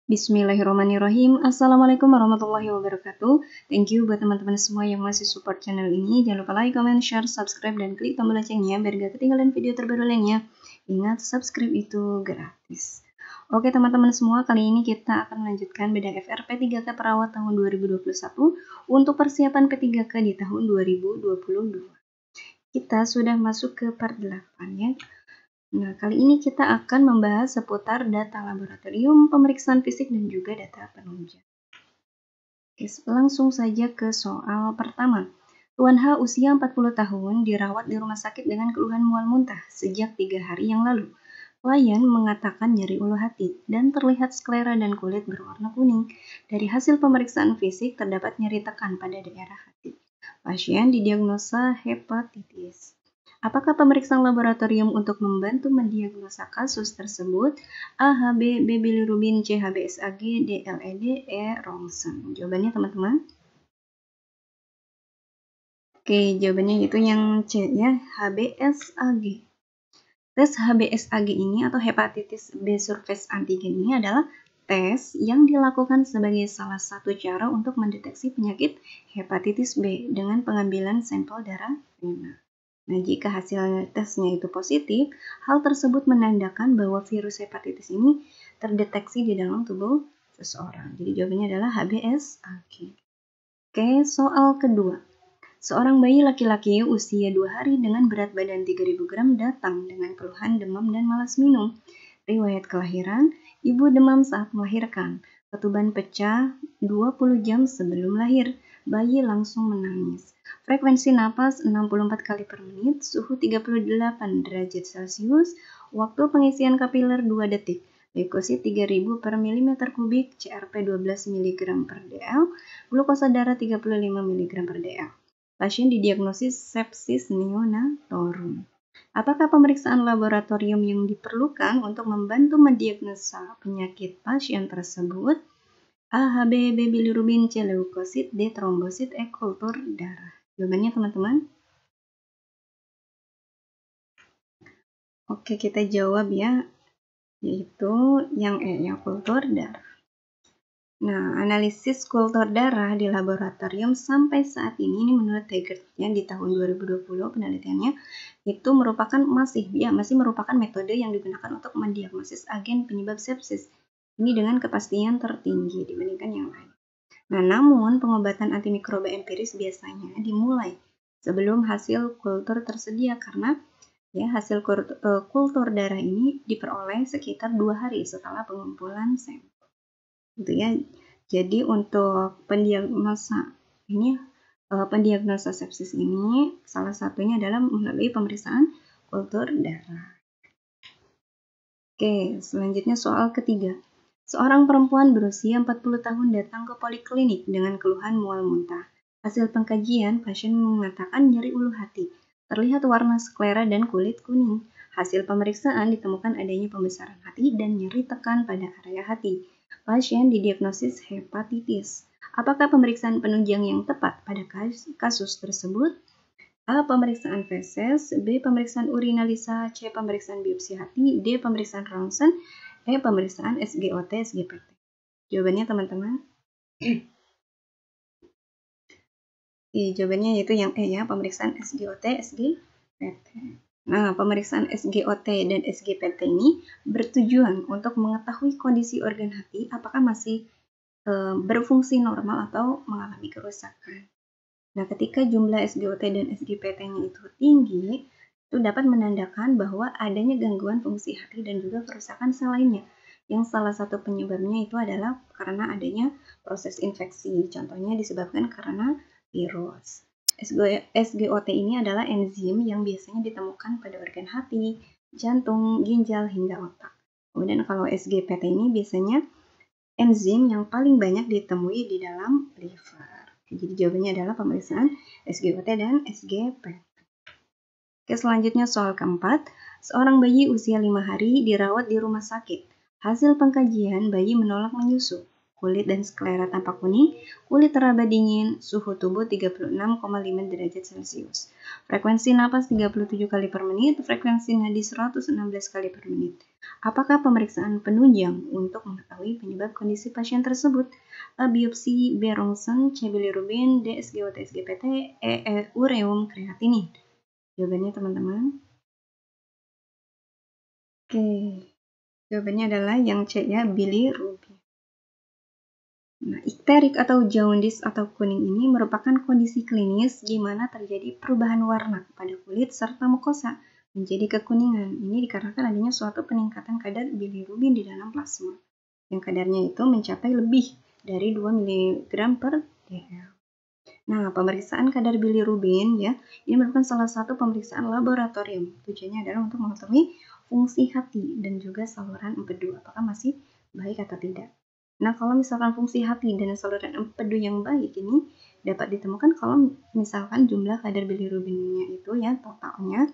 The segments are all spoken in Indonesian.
Bismillahirrahmanirrahim. Assalamualaikum warahmatullahi wabarakatuh. Thank you buat teman-teman semua yang masih support channel ini. Jangan lupa like, comment, share, subscribe, dan klik tombol loncengnya biar gak ketinggalan video terbaru lainnya. Ingat, subscribe itu gratis. Oke teman-teman semua, kali ini kita akan melanjutkan bedah FR P3K Perawat tahun 2021 untuk persiapan P3K di tahun 2022. Kita sudah masuk ke part 8 ya. Nah, kali ini kita akan membahas seputar data laboratorium, pemeriksaan fisik, dan juga data penunjang. Oke, langsung saja ke soal pertama. Tuan H usia 40 tahun dirawat di rumah sakit dengan keluhan mual muntah sejak 3 hari yang lalu. Klien mengatakan nyeri ulu hati dan terlihat sklera dan kulit berwarna kuning. Dari hasil pemeriksaan fisik terdapat nyeri tekan pada daerah hati. Pasien didiagnosa hepatitis. Apakah pemeriksaan laboratorium untuk membantu mendiagnosa kasus tersebut? A. Hb, B. bilirubin, C. HbSAg, D. LED, E. Ronsen. Jawabannya teman-teman. Oke, jawabannya itu yang C ya, HbSAg. Tes HbSAg ini atau hepatitis B surface antigen ini adalah tes yang dilakukan sebagai salah satu cara untuk mendeteksi penyakit hepatitis B dengan pengambilan sampel darah vena. Nah, jika hasil tesnya itu positif, hal tersebut menandakan bahwa virus hepatitis ini terdeteksi di dalam tubuh seseorang. Jadi jawabannya adalah HbSAg. Oke, soal kedua. Seorang bayi laki-laki usia 2 hari dengan berat badan 3000 gram datang dengan keluhan demam dan malas minum. Riwayat kelahiran, ibu demam saat melahirkan. Ketuban pecah 20 jam sebelum lahir. Bayi langsung menangis. Frekuensi napas 64 kali per menit, suhu 38 derajat Celcius, waktu pengisian kapiler 2 detik, leukosit 3000 per milimeter kubik, CRP 12 mg per dl, glukosa darah 35 mg per dl. Pasien didiagnosis sepsis neonatorum. Apakah pemeriksaan laboratorium yang diperlukan untuk membantu mendiagnosa penyakit pasien tersebut? A. Hb, B. bilirubin, C. leukosit, D. trombosit, E. kultur darah. Jawabannya teman-teman. Oke, kita jawab ya, yaitu yang E, yang kultur darah. Nah, analisis kultur darah di laboratorium sampai saat ini menurut Taggart-nya di tahun 2020 penelitiannya itu merupakan masih merupakan metode yang digunakan untuk mendiagnosis agen penyebab sepsis. Ini dengan kepastian tertinggi dibandingkan yang lain. Nah, namun pengobatan antimikroba empiris biasanya dimulai sebelum hasil kultur tersedia karena ya hasil kultur darah ini diperoleh sekitar 2 hari setelah pengumpulan sampel. Gitu ya. Jadi untuk pendiagnosa sepsis ini salah satunya adalah melalui pemeriksaan kultur darah. Oke, selanjutnya soal ketiga. Seorang perempuan berusia 40 tahun datang ke poliklinik dengan keluhan mual muntah. Hasil pengkajian, pasien mengatakan nyeri ulu hati, terlihat warna sklera dan kulit kuning. Hasil pemeriksaan ditemukan adanya pembesaran hati dan nyeri tekan pada area hati. Pasien didiagnosis hepatitis. Apakah pemeriksaan penunjang yang tepat pada kasus tersebut? A. Pemeriksaan feses, B. Pemeriksaan urinalisa, C. Pemeriksaan biopsi hati, D. Pemeriksaan ronsen, E. Pemeriksaan SGOT, SGPT. Jawabannya teman-teman. Jawabannya yaitu yang E ya, pemeriksaan SGOT, SGPT. Nah, pemeriksaan SGOT dan SGPT ini bertujuan untuk mengetahui kondisi organ hati apakah masih berfungsi normal atau mengalami kerusakan. Nah, ketika jumlah SGOT dan SGPT-nya itu tinggi, itu dapat menandakan bahwa adanya gangguan fungsi hati dan juga kerusakan sel lainnya. Yang salah satu penyebabnya itu adalah karena adanya proses infeksi. Contohnya disebabkan karena virus. SGOT ini adalah enzim yang biasanya ditemukan pada organ hati, jantung, ginjal, hingga otak. Kemudian kalau SGPT ini biasanya enzim yang paling banyak ditemui di dalam liver. Jadi jawabannya adalah pemeriksaan SGOT dan SGPT. Oke, selanjutnya soal keempat. Seorang bayi usia 5 hari dirawat di rumah sakit. Hasil pengkajian bayi menolak menyusu. kulit dan sklera tampak kuning, kulit teraba dingin, suhu tubuh 36,5 derajat Celcius. Frekuensi napas 37 kali per menit, frekuensi nadi 116 kali per menit. Apakah pemeriksaan penunjang untuk mengetahui penyebab kondisi pasien tersebut? A. Biopsi, B. Ronsen, C. Bilirubin, D. SGOT, SGPT, E. Ureum kreatinin. Jawabannya teman-teman. Oke, jawabannya adalah yang C ya, bilirubin. Nah, ikterik atau jaundice atau kuning ini merupakan kondisi klinis di mana terjadi perubahan warna pada kulit serta mukosa menjadi kekuningan. Ini dikarenakan adanya suatu peningkatan kadar bilirubin di dalam plasma, yang kadarnya itu mencapai lebih dari 2 mg per dl. Nah, pemeriksaan kadar bilirubin ya, ini merupakan salah satu pemeriksaan laboratorium. Tujuannya adalah untuk mengetahui fungsi hati dan juga saluran empedu, apakah masih baik atau tidak. Nah, kalau misalkan fungsi hati dan saluran empedu yang baik ini dapat ditemukan kalau misalkan jumlah kadar bilirubinnya itu ya totalnya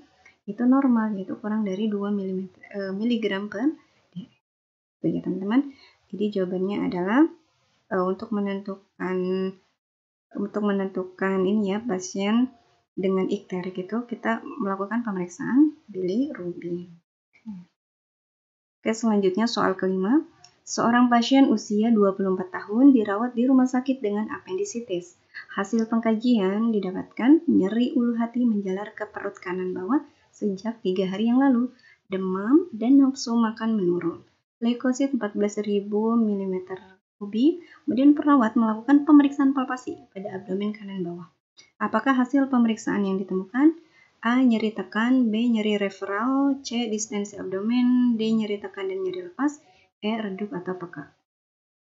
itu normal, yaitu kurang dari 2 mg per dl. Itu ya teman-teman. Jadi jawabannya adalah untuk menentukan ini ya pasien dengan ikterik itu kita melakukan pemeriksaan bilirubin. Oke, selanjutnya soal kelima. Seorang pasien usia 24 tahun dirawat di rumah sakit dengan apendisitis. Hasil pengkajian didapatkan nyeri ulu hati menjalar ke perut kanan bawah sejak 3 hari yang lalu, demam dan nafsu makan menurun. Leukosit 14.000 mm3, kemudian perawat melakukan pemeriksaan palpasi pada abdomen kanan bawah. Apakah hasil pemeriksaan yang ditemukan? A. Nyeri tekan, B. Nyeri referral, C. Distensi abdomen, D. Nyeri tekan dan nyeri lepas, E. Redup atau peka.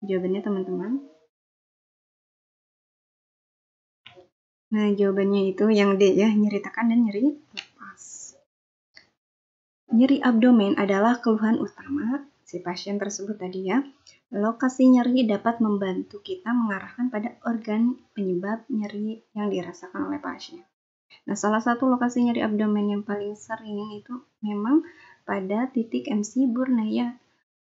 Jawabannya teman-teman. Nah, jawabannya itu yang D ya, nyeri tekan dan nyeri lepas. Nyeri abdomen adalah keluhan utama si pasien tersebut tadi ya. Lokasi nyeri dapat membantu kita mengarahkan pada organ penyebab nyeri yang dirasakan oleh pasien. Nah, salah satu lokasi nyeri abdomen yang paling sering itu memang pada titik MC Burnaya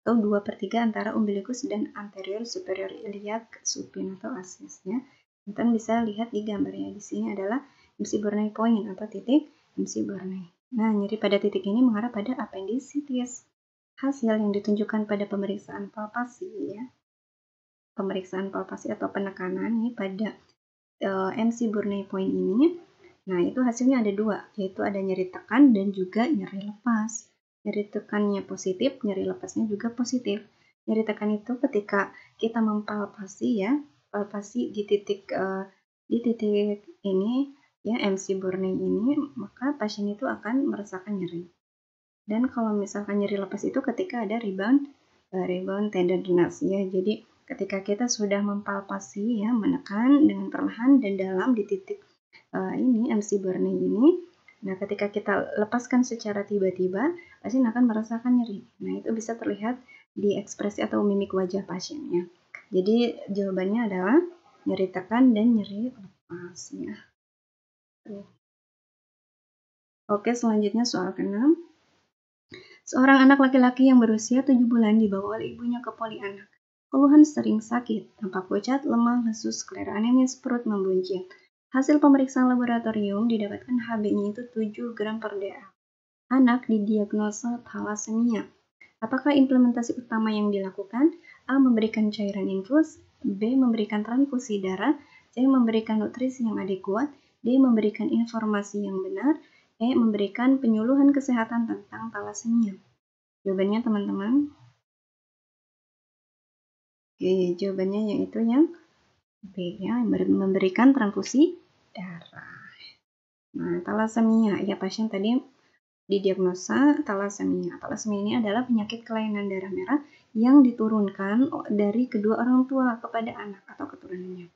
atau 2/3 antara umbilikus dan anterior superior iliac supin atau asisnya. Kita bisa lihat di gambarnya di sini adalah MC Burney point atau titik MC Burney. Nah, nyeri pada titik ini mengarah pada appendicitis. Hasil yang ditunjukkan pada pemeriksaan palpasi ya. Pemeriksaan palpasi atau penekanan nih pada MC Burney point ini. Nah, itu hasilnya ada dua, yaitu ada nyeri tekan dan juga nyeri lepas. Nyeri tekannya positif, nyeri lepasnya juga positif. Nyeri tekan itu ketika kita mempalpasi ya, palpasi di titik ini ya MC Burney ini, maka pasien itu akan merasakan nyeri. Dan kalau misalkan nyeri lepas itu ketika ada rebound tenderness ya. Jadi ketika kita sudah mempalpasi ya, menekan dengan perlahan dan dalam di titik ini MC Burney ini. Nah, ketika kita lepaskan secara tiba-tiba, pasien akan merasakan nyeri. Nah, itu bisa terlihat di ekspresi atau mimik wajah pasiennya. Jadi, jawabannya adalah nyeri tekan dan nyeri lepas ya. Oke, selanjutnya soal ke-6. Seorang anak laki-laki yang berusia 7 bulan dibawa oleh ibunya ke poli anak. Keluhan sering sakit, tampak pucat, lemah, lesu, sklera anemis, perut membuncit. Hasil pemeriksaan laboratorium didapatkan Hb-nya itu 7 gram per dl. Anak didiagnosa thalassemia. Apakah implementasi utama yang dilakukan? A. Memberikan cairan infus, B. Memberikan transfusi darah, C. Memberikan nutrisi yang adekuat, D. Memberikan informasi yang benar, E. Memberikan penyuluhan kesehatan tentang thalassemia. Jawabannya teman-teman. Oke, jawabannya yaitu yang B ya, memberikan transfusi darah. Nah, thalassemia, ya pasien tadi didiagnosa thalassemia. Thalassemia ini adalah penyakit kelainan darah merah yang diturunkan dari kedua orang tua kepada anak atau keturunannya.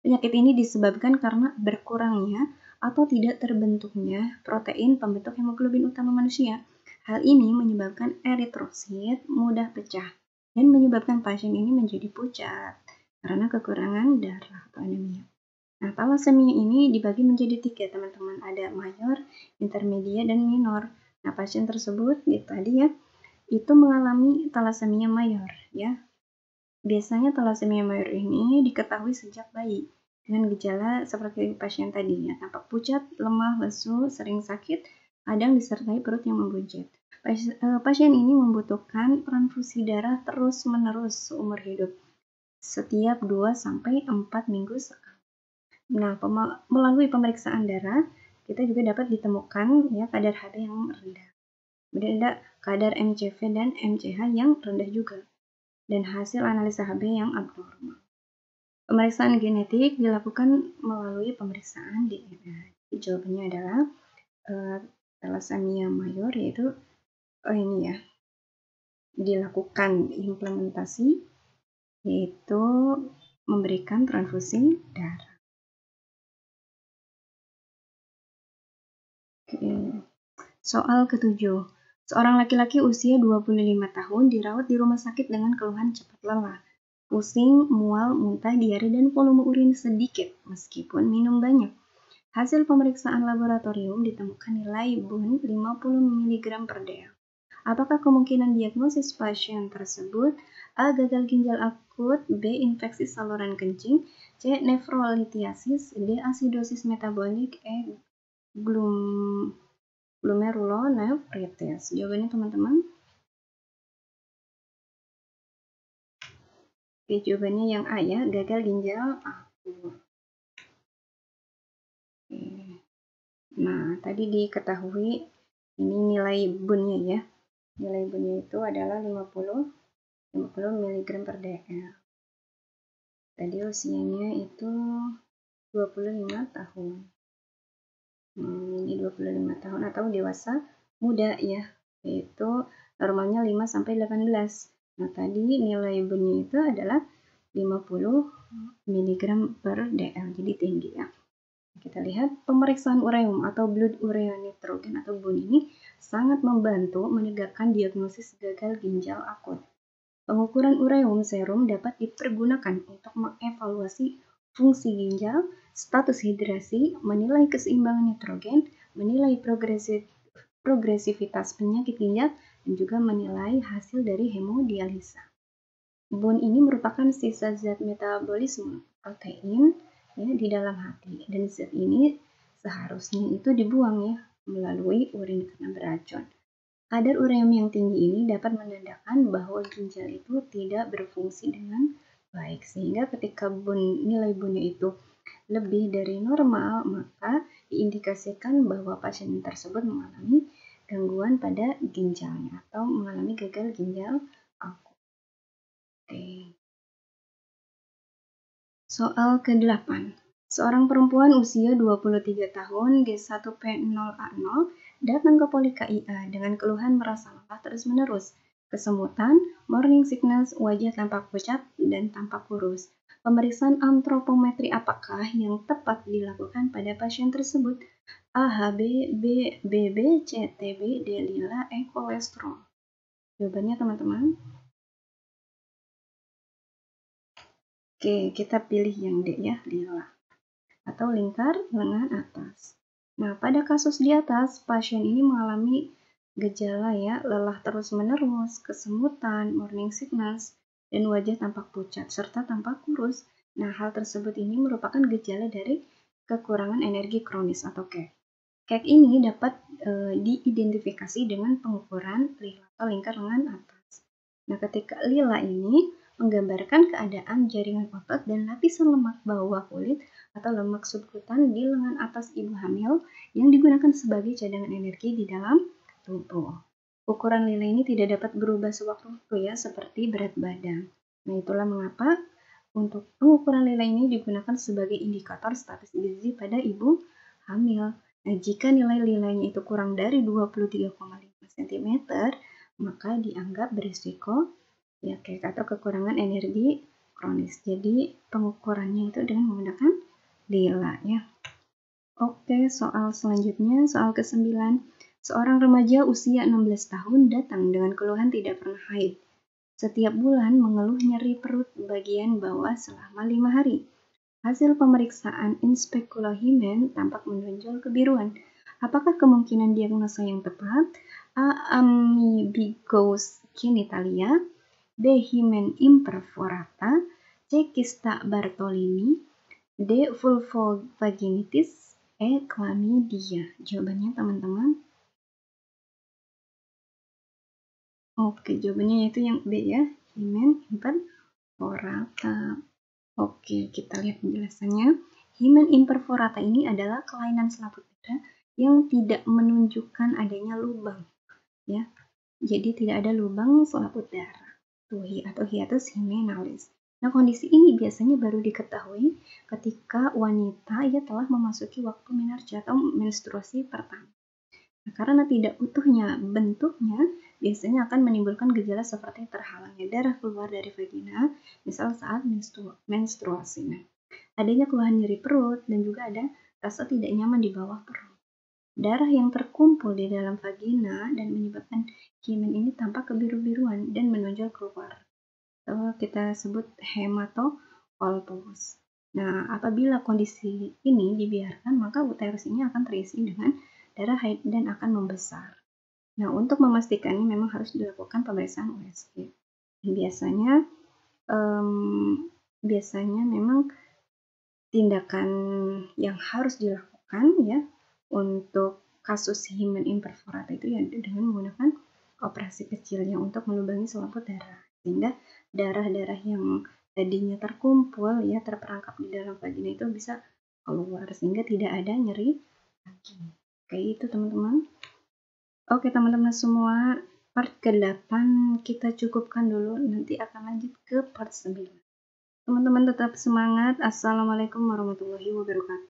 Penyakit ini disebabkan karena berkurangnya atau tidak terbentuknya protein pembentuk hemoglobin utama manusia. Hal ini menyebabkan eritrosit mudah pecah dan menyebabkan pasien ini menjadi pucat karena kekurangan darah atau anemia. Nah, thalassemia ini dibagi menjadi 3 teman-teman. Ada mayor, intermedia, dan minor. Nah, pasien tersebut tadi ya, itu mengalami thalassemia mayor ya. Biasanya thalassemia mayor ini diketahui sejak bayi, dengan gejala seperti pasien tadi ya, tampak pucat, lemah, lesu, sering sakit, kadang disertai perut yang membuncit. Pasien ini membutuhkan transfusi darah terus-menerus seumur hidup, setiap 2-4 minggu sekali. Nah, melalui pemeriksaan darah, kita juga dapat ditemukan ya kadar HB yang rendah. Beda kadar MCV dan MCH yang rendah juga, dan hasil analisa HB yang abnormal. Pemeriksaan genetik dilakukan melalui pemeriksaan DNA. Jadi jawabannya adalah thalassemia mayor, yaitu ini ya, dilakukan implementasi yaitu memberikan transfusi darah. Soal ke-7. Seorang laki-laki usia 25 tahun dirawat di rumah sakit dengan keluhan cepat lelah, pusing, mual, muntah, diare, dan volume urin sedikit meskipun minum banyak. Hasil pemeriksaan laboratorium ditemukan nilai BUN 50 mg per dl. Apakah kemungkinan diagnosis pasien tersebut? A. Gagal ginjal akut, B. Infeksi saluran kencing, C. Nefrolitiasis, D. Asidosis metabolik, E. Glomerulonefritis. Jawabannya teman-teman? Oke, jawabannya yang A ya, gagal ginjal akut. Nah, tadi diketahui ini nilai BUN-nya ya. Nilai BUN-nya itu adalah 50 mg per dl. Tadi usianya itu 25 tahun. Ini 25 tahun atau dewasa muda ya, yaitu normalnya 5-18. Nah, tadi nilai BUN-nya itu adalah 50 mg per dl, jadi tinggi ya. Kita lihat pemeriksaan ureum atau blood urea nitrogen atau BUN ini sangat membantu menegakkan diagnosis gagal ginjal akut. Pengukuran ureum serum dapat dipergunakan untuk mengevaluasi fungsi ginjal, status hidrasi, menilai keseimbangan nitrogen, menilai progresivitas penyakit ginjal, dan juga menilai hasil dari hemodialisa. BUN ini merupakan sisa zat metabolisme protein ya, di dalam hati, dan zat ini seharusnya itu dibuang ya melalui urin karena beracun. Kadar ureum yang tinggi ini dapat menandakan bahwa ginjal itu tidak berfungsi dengan baik, sehingga ketika nilai BUN-nya itu lebih dari normal, maka diindikasikan bahwa pasien tersebut mengalami gangguan pada ginjalnya atau mengalami gagal ginjal akut. Oke. Soal ke-8. Seorang perempuan usia 23 tahun G1P0A0 datang ke Poli KIA dengan keluhan merasa lelah terus-menerus, kesemutan, morning sickness, wajah tampak pucat, dan tampak kurus. Pemeriksaan antropometri apakah yang tepat dilakukan pada pasien tersebut? A. HB, B. BB, C. TB, D. lila, E. kolesterol. Jawabannya teman-teman? Oke, kita pilih yang D ya, lila, atau lingkar lengan atas. Nah, pada kasus di atas, pasien ini mengalami gejala ya, lelah terus-menerus, kesemutan, morning sickness, dan wajah tampak pucat, serta tampak kurus. Nah, hal tersebut ini merupakan gejala dari kekurangan energi kronis atau KEK. KEK ini dapat diidentifikasi dengan pengukuran lila atau lingkar lengan atas. Nah, ketika lila ini menggambarkan keadaan jaringan otot dan lapisan lemak bawah kulit atau lemak subkutan di lengan atas ibu hamil yang digunakan sebagai cadangan energi di dalam tubuh. Ukuran lila ini tidak dapat berubah sewaktu-waktu ya, seperti berat badan. Nah, itulah mengapa untuk pengukuran lila ini digunakan sebagai indikator status gizi pada ibu hamil. Nah, jika nilai lilanya itu kurang dari 23,5 cm, maka dianggap berisiko ya KEK atau kekurangan energi kronis. Jadi pengukurannya itu dengan menggunakan lila ya. Oke, soal selanjutnya, soal ke-9. Seorang remaja usia 16 tahun datang dengan keluhan tidak pernah haid. Setiap bulan mengeluh nyeri perut bagian bawah selama 5 hari. Hasil pemeriksaan inspekulohimen tampak menonjol kebiruan. Apakah kemungkinan diagnosa yang tepat? A. Amebicous genitalia, B. Hymen imperforata, C. Kista Bartolini, D. vulvovaginitis, E. chlamydia. Jawabannya teman-teman. Oke, jawabannya yaitu yang B ya, Hymen imperforata. Oke, kita lihat penjelasannya. Hymen imperforata ini adalah kelainan selaput darah yang tidak menunjukkan adanya lubang, ya. Jadi tidak ada lubang selaput darah, atau hiatus hymenalis. Nah, kondisi ini biasanya baru diketahui ketika wanita telah memasuki waktu menarche atau menstruasi pertama. Nah, karena tidak utuhnya bentuknya, biasanya akan menimbulkan gejala seperti terhalangnya darah keluar dari vagina, misal saat menstruasi. Nah, adanya keluhan nyeri perut dan juga ada rasa tidak nyaman di bawah perut. Darah yang terkumpul di dalam vagina dan menyebabkan hymen ini tampak kebiru-biruan dan menonjol keluar. Atau kita sebut hematokolpos. Nah, apabila kondisi ini dibiarkan, maka uterus ini akan terisi dengan darah haid dan akan membesar. Nah, untuk memastikannya memang harus dilakukan pemeriksaan USG. Dan biasanya memang tindakan yang harus dilakukan ya untuk kasus hymen imperforata itu ya dengan menggunakan operasi kecilnya untuk melubangi selaput darah, sehingga darah-darah yang tadinya terkumpul ya terperangkap di dalam vagina itu bisa keluar sehingga tidak ada nyeri lagi. Kayak itu teman-teman. Oke teman-teman semua, part ke-8 kita cukupkan dulu, nanti akan lanjut ke part 9. Teman-teman tetap semangat. Assalamualaikum warahmatullahi wabarakatuh.